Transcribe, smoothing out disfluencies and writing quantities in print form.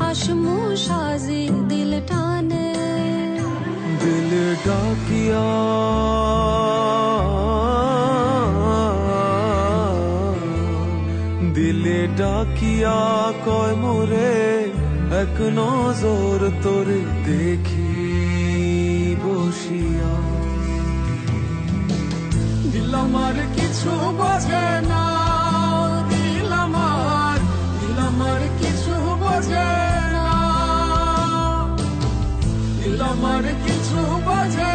चश्मो साजी दिल टाने दिल डाकिया दिले डाकिया कय मोरे एक नजर तोरे देखी बसिया दिल আমার কিছু বোঝে না দিল আমার কিছু বোঝে না দিল আমার কিছু বোঝে